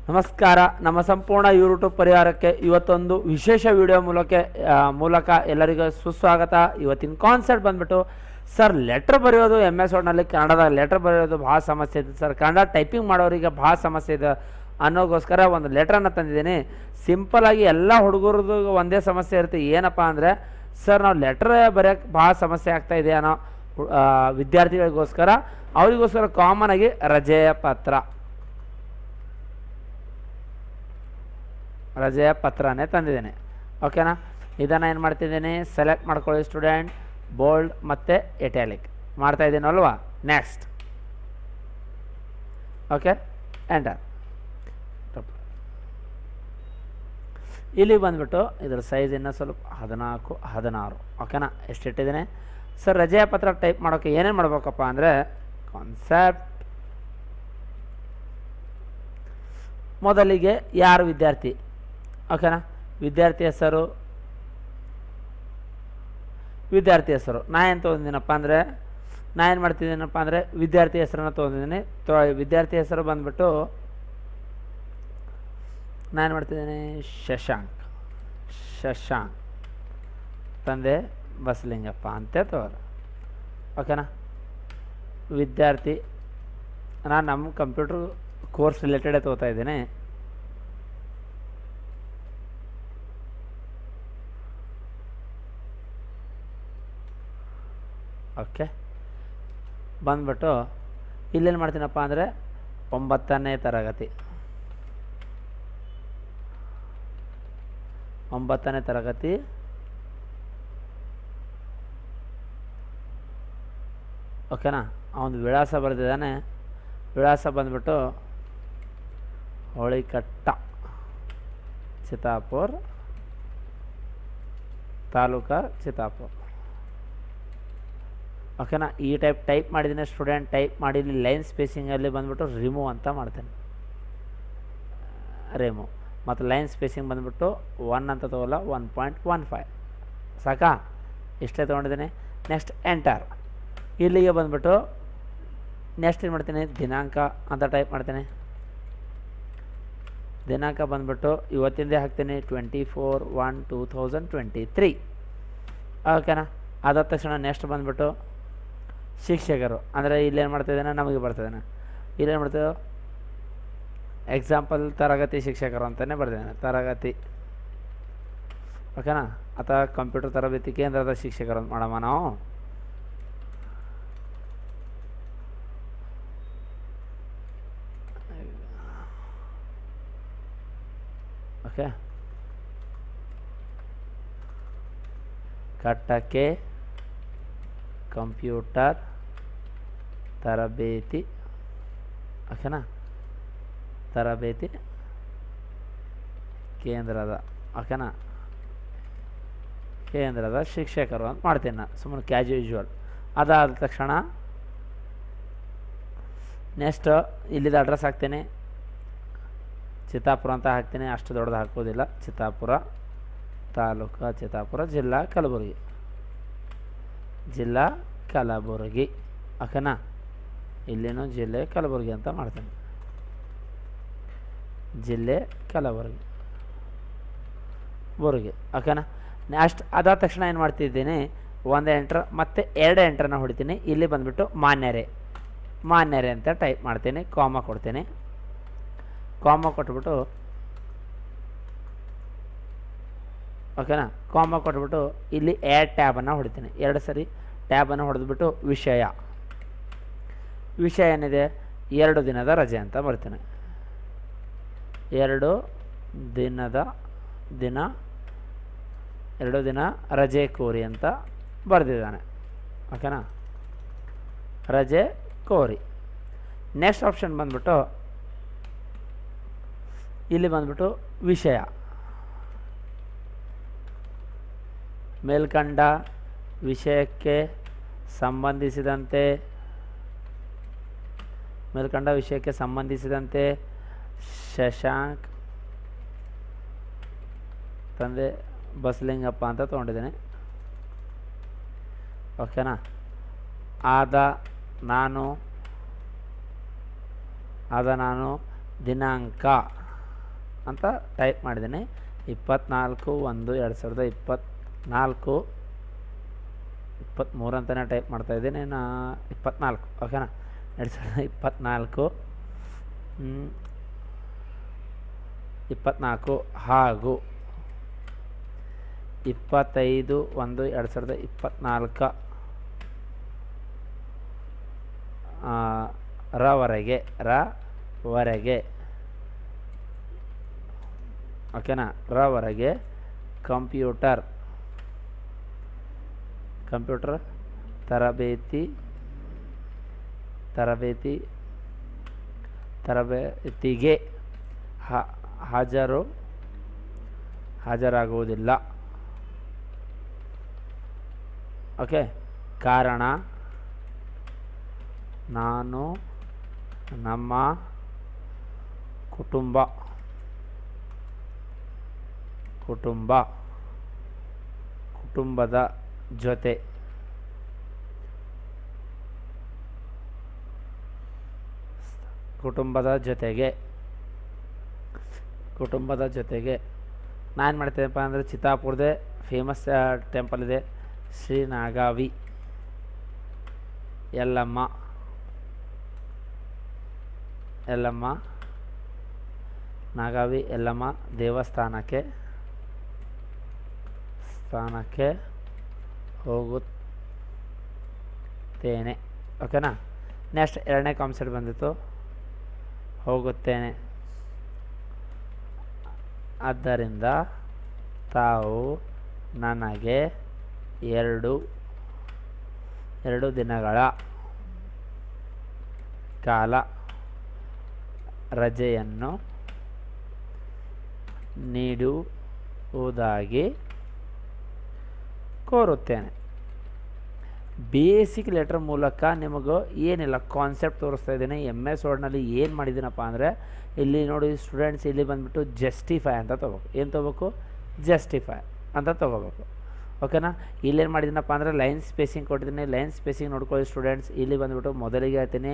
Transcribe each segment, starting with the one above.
ನಮಸ್ಕಾರ. ನಮ್ಮ ಸಂಪೂರ್ಣ ಯೂಟ್ಯೂಬ್ ಪರಿವಾರಕ್ಕೆ ಇವತ್ತೊಂದು ವಿಶೇಷ ವಿಡಿಯೋ ಮೂಲಕ ಎಲ್ಲರಿಗೂ ಸುಸ್ವಾಗತ. ಇವತ್ತಿನ ಕಾನ್ಸೆಪ್ಟ್ ಬಂದ್ಬಿಟ್ಟು ಸರ್ ಲೆಟ್ರ್ ಬರೆಯೋದು MS ವರ್ಡ್ನಲ್ಲಿ ಕನ್ನಡದ ಲೆಟ್ರ್ ಬರೆಯೋದು ಭಾಳ ಸಮಸ್ಯೆ ಇದೆ ಸರ್, ಕನ್ನಡ ಟೈಪಿಂಗ್ ಮಾಡೋರಿಗೆ ಭಾಳ ಸಮಸ್ಯೆ ಇದೆ ಅನ್ನೋಗೋಸ್ಕರ ಒಂದು ಲೆಟ್ರನ್ನು ತಂದಿದ್ದೀನಿ. ಸಿಂಪಲಾಗಿ ಎಲ್ಲ ಹುಡುಗರದು ಒಂದೇ ಸಮಸ್ಯೆ ಇರುತ್ತೆ, ಏನಪ್ಪ ಅಂದರೆ ಸರ್ ನಾವು ಲೆಟ್ರ್ ಬರೆಯೋಕ್ಕೆ ಭಾಳ ಸಮಸ್ಯೆ ಆಗ್ತಾಯಿದೆ ಅನ್ನೋ ವಿದ್ಯಾರ್ಥಿಗಳಿಗೋಸ್ಕರ ಅವರಿಗೋಸ್ಕರ ಕಾಮನ್ ಆಗಿ ರಜೆಯ ಪತ್ರನೇ ತಂದಿದ್ದೇನೆ. ಓಕೆನಾ, ಇದನ್ನು ಏನು ಮಾಡ್ತಿದ್ದೀನಿ, ಸೆಲೆಕ್ಟ್ ಮಾಡ್ಕೊಳ್ಳಿ ಸ್ಟೂಡೆಂಟ್, ಬೋಲ್ಡ್ ಮತ್ತು ಇಟ್ಯಾಲಿಕ್ ಮಾಡ್ತಾ ಇದ್ದೀನಲ್ವಾ. Next okay, enter. ಇಲ್ಲಿ ಬಂದ್ಬಿಟ್ಟು ಇದರ ಸೈಜ್ ಇನ್ನೂ ಸ್ವಲ್ಪ 14, 16. ಓಕೆನಾ, ಎಷ್ಟಿಟ್ಟಿದ್ದೀನಿ ಸರ್. ರಜೆಯ ಪತ್ರ ಟೈಪ್ ಮಾಡೋಕ್ಕೆ ಏನೇನು ಮಾಡ್ಬೇಕಪ್ಪ ಅಂದರೆ ಕಾನ್ಸೆಪ್ಟ್, ಮೊದಲಿಗೆ ಯಾರು ವಿದ್ಯಾರ್ಥಿ, ಓಕೆನಾ, ವಿದ್ಯಾರ್ಥಿ ಹೆಸರು ನಾ ಏನು ತೊಗೊಂಡಿದ್ದೀನಪ್ಪ ಅಂದರೆ ವಿದ್ಯಾರ್ಥಿ ಹೆಸರನ್ನು ತೊಗೊಂಡಿದ್ದೀನಿ. ವಿದ್ಯಾರ್ಥಿ ಹೆಸರು ಬಂದ್ಬಿಟ್ಟು ನಾನು ಮಾಡ್ತಿದ್ದೀನಿ ಶಶಾಂಕ್ ತಂದೆ ಬಸಲಿಂಗಪ್ಪ ಅಂತ ತಗೋರ. ಓಕೆನಾ, ವಿದ್ಯಾರ್ಥಿ ನಾನು ನಮ್ಮ ಕಂಪ್ಯೂಟ್ರ್ ಕೋರ್ಸ್ ರಿಲೇಟೆಡೇ ತೊಗೋತಾ ಇದ್ದೀನಿ. ಓಕೆ, ಬಂದ್ಬಿಟ್ಟು ಇಲ್ಲೇನು ಮಾಡ್ತೀನಪ್ಪ ಅಂದರೆ 9ನೇ ತರಗತಿ ಓಕೆನಾ. ಅವನು ವಿಳಾಸ ಬರೆದಿದ್ದಾನೆ. ವಿಳಾಸ ಬಂದ್ಬಿಟ್ಟು ಹೊಳಿಕಟ್ಟ, ಚಿತ್ತಾಪುರ ತಾಲೂಕು, ಚಿತ್ತಾಪುರ. ಓಕೆನಾ, ಈ ಟೈಪ್ ಮಾಡಿದ್ದೀನಿ ಸ್ಟೂಡೆಂಟ್. ಟೈಪ್ ಮಾಡಿ ಇಲ್ಲಿ ಲೈನ್ ಸ್ಪೇಸಿಂಗಲ್ಲಿ ಬಂದ್ಬಿಟ್ಟು ರಿಮೂವ್ ಅಂತ ಮಾಡ್ತೇನೆ, ರಿಮೂವ್. ಮತ್ತು ಲೈನ್ ಸ್ಪೇಸಿಂಗ್ ಬಂದ್ಬಿಟ್ಟು 1 ಅಂತ ತೊಗೊಲ್ಲ, 1.15 ಸಾಕಾ, ಇಷ್ಟೇ ತೊಗೊಂಡಿದ್ದೀನಿ. Next enter. ಇಲ್ಲಿಗೆ ಬಂದ್ಬಿಟ್ಟು ನೆಕ್ಸ್ಟ್ ಏನು ಮಾಡ್ತೀನಿ, ದಿನಾಂಕ ಅಂತ ಟೈಪ್ ಮಾಡ್ತೀನಿ. ದಿನಾಂಕ ಬಂದ್ಬಿಟ್ಟು ಇವತ್ತಿಂದೇ ಹಾಕ್ತೀನಿ, 24/1/2023. ಓಕೆನಾ, ಅದಾದ ತಕ್ಷಣ ನೆಕ್ಸ್ಟ್ ಬಂದ್ಬಿಟ್ಟು ಶಿಕ್ಷಕರು ಅಂದರೆ ಇಲ್ಲೇನು ಮಾಡ್ತಾಯಿದ್ದಾನೆ, ನಮಗೆ ಬರ್ತಾಯಿದ್ದಾನೆ. ಇಲ್ಲೇನು ಮಾಡ್ತೇವೆ, ಎಕ್ಸಾಂಪಲ್ ತರಗತಿ ಶಿಕ್ಷಕರು ಅಂತಲೇ ಬರ್ತಿದ್ದಾನೆ, ತರಗತಿ. ಓಕೆನಾ, ಅಥವಾ ಕಂಪ್ಯೂಟರ್ ತರಬೇತಿ ಕೇಂದ್ರದ ಶಿಕ್ಷಕರು ಅಂತ ಮಾಡಮ್ಮ ನಾವು. ಓಕೆ, ಕಟ್ಟಕ್ಕೆ ಕಂಪ್ಯೂಟರ್ ತರಬೇತಿ. ಓಕೆನಾ, ತರಬೇತಿ ಕೇಂದ್ರದ, ಓಕೆನಾ, ಕೇಂದ್ರದ ಶಿಕ್ಷಕರು ಅಂತ ಮಾಡ್ತೀನಿ ನಾನು, ಸುಮ್ಮನೆ ಕ್ಯಾಜುವಲ್. ಅದಾದ ತಕ್ಷಣ ನೆಕ್ಸ್ಟ್ ಇಲ್ಲಿದ್ದು ಅಡ್ರೆಸ್ ಹಾಕ್ತೀನಿ, ಚಿತ್ತಾಪುರ ಅಂತ ಹಾಕ್ತೀನಿ. ಅಷ್ಟು ದೊಡ್ಡದು ಹಾಕೋದಿಲ್ಲ. ಚಿತ್ತಾಪುರ ತಾಲೂಕು, ಚಿತ್ತಾಪುರ ಜಿಲ್ಲಾ ಕಲಬುರಗಿ. ಓಕೆನಾ, ಇಲ್ಲೇನು ಜಿಲ್ಲೆ ಕಲಬುರಗಿ ಅಂತ ಮಾಡ್ತೀನಿ, ಜಿಲ್ಲೆ ಕಲಬುರಗಿ. ಓಕೆನಾ, ನೆಕ್ಸ್ಟ್ ಅದಾದ ತಕ್ಷಣ ಏನು ಮಾಡ್ತಿದ್ದೀನಿ, 1 ಎಂಟ್ರ್ ಮತ್ತು 2 ಎಂಟ್ರನ್ನ ಹೊಡಿತೀನಿ. ಇಲ್ಲಿ ಬಂದುಬಿಟ್ಟು ಮಾನ್ಯರೆ ಅಂತ ಟೈಪ್ ಮಾಡ್ತೀನಿ, ಕಾಮ ಕೊಡ್ತೀನಿ. ಕಾಮ ಕೊಟ್ಬಿಟ್ಟು ಓಕೆನಾ, ಕಾಮ ಕೊಟ್ಬಿಟ್ಟು ಇಲ್ಲಿ ಟ್ಯಾಬನ್ನು ಹೊಡಿತೀನಿ. 2 ಸರಿ ಟ್ಯಾಬನ್ನು ಹೊಡೆದ್ಬಿಟ್ಟು ವಿಷಯ ಏನಿದೆ, 2 ದಿನದ ರಜೆ ಅಂತ ಬರ್ತೀನಿ. 2 ದಿನ ರಜೆ ಕೋರಿ ಅಂತ ಬರೆದಿದ್ದಾನೆ. ಓಕೆನಾ, ರಜೆ ಕೋರಿ. ನೆಕ್ಸ್ಟ್ ಆಪ್ಷನ್ ಬಂದ್ಬಿಟ್ಟು ಇಲ್ಲಿ ಬಂದ್ಬಿಟ್ಟು ವಿಷಯ, ಮೇಲ್ಕಂಡ ವಿಷಯಕ್ಕೆ ಸಂಬಂಧಿಸಿದಂತೆ ಶಶಾಂಕ್ ತಂದೆ ಬಸಲಿಂಗಪ್ಪ ಅಂತ ತೊಗೊಂಡಿದ್ದೀನಿ. ಓಕೆನಾ, ಆದ ನಾನು ದಿನಾಂಕ ಅಂತ ಟೈಪ್ ಮಾಡಿದ್ದೀನಿ. 24/1/2024 23 ಅಂತಲೇ ಟೈಪ್ ಮಾಡ್ತಾಯಿದ್ದೀನಿ. 24 ಓಕೆನಾ, 2024 24 ಹಾಗೂ 25/1/2024 ರವರೆಗೆ ಓಕೆನಾ, ರವರೆಗೆ ಕಂಪ್ಯೂಟರ್ ತರಬೇತಿಗೆ ಹಾಜರಾಗುವುದಿಲ್ಲ. ಓಕೆ, ಕಾರಣ ನಾನು ನಮ್ಮ ಕುಟುಂಬದ ಜೊತೆಗೆ ನಾನು ಮಾಡ್ತೇನಪ್ಪ ಅಂದರೆ ಚಿತ್ತಾಪುರದೇ ಫೇಮಸ್ ಟೆಂಪಲ್ ಇದೆ, ಶ್ರೀ ನಾಗಾವಿ ಯಲ್ಲಮ್ಮ ದೇವಸ್ಥಾನಕ್ಕೆ ಹೋಗುತ್ತೇನೆ. ಓಕೆನಾ, ನೆಕ್ಸ್ಟ್ ಎರಡನೇ ಕಾನ್ಸೆಪ್ಟ್ ಬಂದಿತ್ತು ಹೋಗುತ್ತೇನೆ. ಆದ್ದರಿಂದ ತಾವು ನನಗೆ 2 ದಿನಗಳ ಕಾಲ ರಜೆಯನ್ನು ನೀಡುವುದಾಗಿ ಕೋರುತ್ತೇನೆ. ಬೇಸಿಕ್ ಲೆಟರ್ ಮೂಲಕ ನಿಮಗೆ ಏನಿಲ್ಲ ಕಾನ್ಸೆಪ್ಟ್ ತೋರಿಸ್ತಾ ಇದ್ದೀನಿ. MS ವರ್ಡ್ನಲ್ಲಿ ಏನು ಮಾಡಿದ್ದೀನಪ್ಪ ಅಂದರೆ, ಇಲ್ಲಿ ನೋಡಿ ಸ್ಟೂಡೆಂಟ್ಸ್, ಇಲ್ಲಿ ಬಂದುಬಿಟ್ಟು ಜಸ್ಟಿಫೈ ಅಂತ ತೊಗೋಬೇಕು. ಏನು ತೊಗೋಬೇಕು? ಜಸ್ಟಿಫೈ ಅಂತ ತೊಗೋಬೇಕು. ಓಕೆನಾ, ಇಲ್ಲೇನು ಮಾಡಿದ್ದೀನಪ್ಪ ಅಂದರೆ ಲೈನ್ ಸ್ಪೇಸಿಂಗ್ ಕೊಟ್ಟಿದ್ದೀನಿ. ಲೈನ್ ಸ್ಪೇಸಿಂಗ್ ನೋಡ್ಕೊಳ್ಳಿ ಸ್ಟೂಡೆಂಟ್ಸ್. ಇಲ್ಲಿ ಬಂದುಬಿಟ್ಟು ಮೊದಲಿಗೆ ಹೇಳ್ತೀನಿ,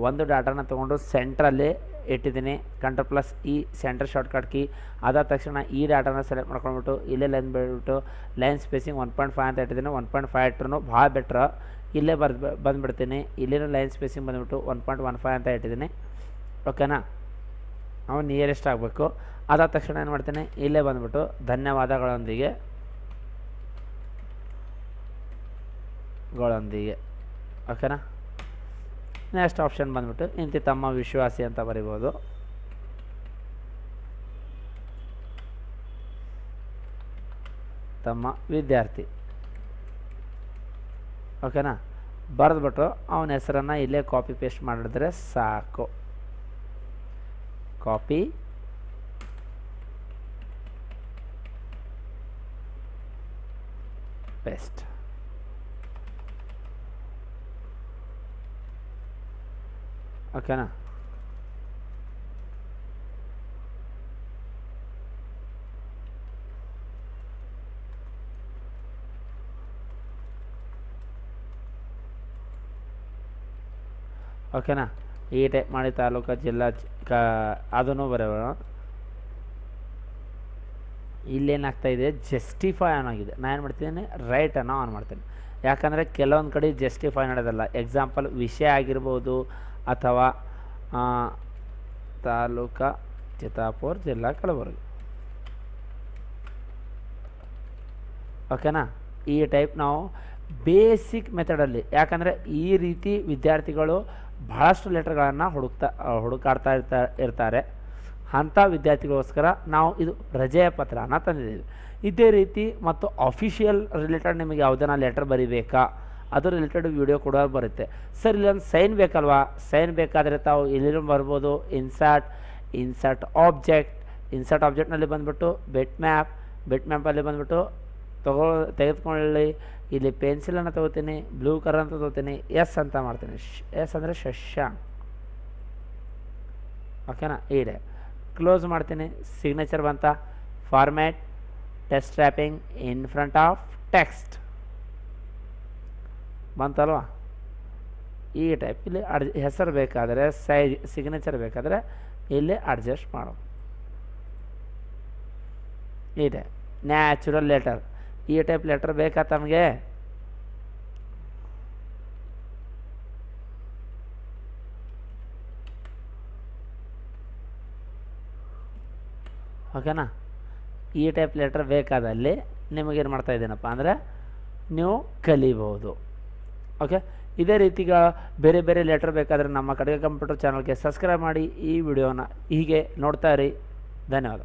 ಒಂದು ಡಾಟಾನ ತೊಗೊಂಡು ಸೆಂಟ್ರಲ್ಲಿ ಇಟ್ಟಿದ್ದೀನಿ, Ctrl+E ಸೆಂಟರ್ ಶಾರ್ಟ್ಕಟ್ ಕೀ. ಅದಾದ ತಕ್ಷಣ ಈ ಡಾಟಾನ ಸೆಲೆಕ್ಟ್ ಮಾಡ್ಕೊಂಡ್ಬಿಟ್ಟು ಇಲ್ಲೇ ಲೈನ್ ಬಿಟ್ಬಿಟ್ಟು ಲೈನ್ ಸ್ಪೇಸಿಂಗ್ 1.5 ಅಂತ ಇಟ್ಟಿದ್ದೀನಿ. 1.5 ಇಟ್ರೂ ಭಾಳ ಬೆಟ್ರ್. ಇಲ್ಲೇ ಬಂದುಬಿಡ್ತೀನಿ. ಇಲ್ಲಿನ ಲೈನ್ ಸ್ಪೇಸಿಂಗ್ ಬಂದುಬಿಟ್ಟು 1.15 ಅಂತ ಇಟ್ಟಿದ್ದೀನಿ. ಓಕೆನಾ, ಅವ್ನು ನಿಯರೆಸ್ಟ್ ಆಗಬೇಕು. ಅದಾದ ತಕ್ಷಣ ಏನು ಮಾಡ್ತೀನಿ, ಇಲ್ಲೇ ಬಂದುಬಿಟ್ಟು ಧನ್ಯವಾದಗಳೊಂದಿಗೆ ಓಕೆನಾ. ನೆಕ್ಸ್ಟ್ ಆಪ್ಷನ್ ಬಂದುಬಿಟ್ಟು ಇಂತಿ ತಮ್ಮ ವಿಶ್ವಾಸಿ ಅಂತ ಬರಿಬೋದು. ತಮ್ಮ ವಿದ್ಯಾರ್ಥಿ. ಓಕೆನಾ, ಬರೆದ್ಬಿಟ್ಟು ಅವನ ಹೆಸರನ್ನು ಇಲ್ಲೇ ಕಾಪಿ ಪೇಸ್ಟ್ ಮಾಡಿದ್ರೆ ಸಾಕು. Copy paste. ಓಕೆನಾ, ಓಕೆನಾ, ಈ ಟೈಪ್ ಮಾಡಿ ತಾಲೂಕು ಜಿಲ್ಲಾ ಅದನ್ನು ಬರೋಣ. ಇಲ್ಲೇನಾಗ್ತಾಯಿದೆ, ಜಸ್ಟಿಫೈ ಆನ್ ಆಗಿದೆ. ನಾನು ಏನು ಮಾಡ್ತಿದ್ದೀನಿ, ರೈಟನ್ನು ಆನ್ ಮಾಡ್ತೀನಿ. ಯಾಕಂದರೆ ಕೆಲವೊಂದು ಕಡೆ ಜಸ್ಟಿಫೈ ಮಾಡೋದಲ್ಲ. ಎಕ್ಸಾಂಪಲ್ ವಿಷಯ ಆಗಿರ್ಬೋದು, ಅಥವಾ ತಾಲೂಕು ಚಿತ್ತಾಪುರ, ಜಿಲ್ಲಾ ಕಲಬುರಗಿ. ಓಕೆನಾ, ಈ ಟೈಪ್ ನಾವು ಬೇಸಿಕ್ ಮೆಥಡಲ್ಲಿ, ಯಾಕಂದರೆ ಈ ರೀತಿ ವಿದ್ಯಾರ್ಥಿಗಳು ಭಾಳಷ್ಟು ಲೆಟರ್ಗಳನ್ನು ಹುಡುಕಾಡ್ತಾ ಇರ್ತಾರೆ. ಅಂಥ ವಿದ್ಯಾರ್ಥಿಗಳಿಗೋಸ್ಕರ ನಾವು ಇದು ರಜೆಯ ಪತ್ರನ ತಂದಿದ್ದೀವಿ. ಇದೇ ರೀತಿ ಮತ್ತು ಅಫಿಷಿಯಲ್ ರಿಲೇಟೆಡ್ ನಿಮಗೆ ಯಾವುದನ್ನ ಲೆಟರ್ ಬರೀಬೇಕಾ, ಅದು ರಿಲೇಟೆಡ್ ವಿಡಿಯೋ ಕೂಡ ಬರುತ್ತೆ. ಸರ್, ಇಲ್ಲೊಂದು ಸೈನ್ ಬೇಕಲ್ವಾ? ಸೈನ್ ಬೇಕಾದರೆ ತಾವು ಎಲ್ಲಿರೂ ಬರ್ಬೋದು. ಇನ್ಸರ್ಟ್ ಆಬ್ಜೆಕ್ಟ್ನಲ್ಲಿ ಬಂದುಬಿಟ್ಟು ಬೆಟ್ ಮ್ಯಾಪಲ್ಲಿ ಬಂದುಬಿಟ್ಟು ತೆಗೆದುಕೊಳ್ಳಿ. ಇಲ್ಲಿ ಪೆನ್ಸಿಲನ್ನು ತೊಗೋತೀನಿ, ಬ್ಲೂ ಕಲರ್ ಅಂತ ತೊಗೋತೀನಿ, ಎಸ್ ಅಂತ ಮಾಡ್ತೀನಿ. ಎಸ್ ಅಂದರೆ ಶಶಾಂಕ್. ಓಕೆನಾ, ಇದೆ. ಕ್ಲೋಸ್ ಮಾಡ್ತೀನಿ. ಸಿಗ್ನೇಚರ್ ಬಂತ. Format text wrapping in front of text ಬಂತಲ್ವಾ? ಈ ಟೈಪ್ ಇಲ್ಲಿ ಹೆಸರು ಬೇಕಾದರೆ ಸಿಗ್ನೇಚರ್ ಬೇಕಾದರೆ ಇಲ್ಲಿ ಅಡ್ಜಸ್ಟ್ ಮಾಡೋ. ಇದೆ ನ್ಯಾಚುರಲ್ ಲೆಟರ್. ಈ ಟೈಪ್ ಲೆಟರ್ ಬೇಕಾ ತಮಗೆ? ಓಕೆನಾ? ಈ ಟೈಪ್ ಲೆಟರ್ ಬೇಕಾದಲ್ಲಿ ನಿಮಗೇನು ಮಾಡ್ತಾ ಇದ್ದೀನಪ್ಪ ಅಂದರೆ ನೀವು ಕಲಿಬೋದು. ಓಕೆ, ಇದೇ ರೀತಿಗ ಬೇರೆ ಬೇರೆ ಲೆಟರ್ ಬೇಕಾದರೆ ನಮ್ಮ ಕಡೆಗೆ ಕಂಪ್ಯೂಟರ್ ಚಾನಲ್ಗೆ ಸಬ್ಸ್ಕ್ರೈಬ್ ಮಾಡಿ ಈ ವಿಡಿಯೋನ ಹೀಗೆ ನೋಡ್ತಾ ಇರಿ. ಧನ್ಯವಾದ.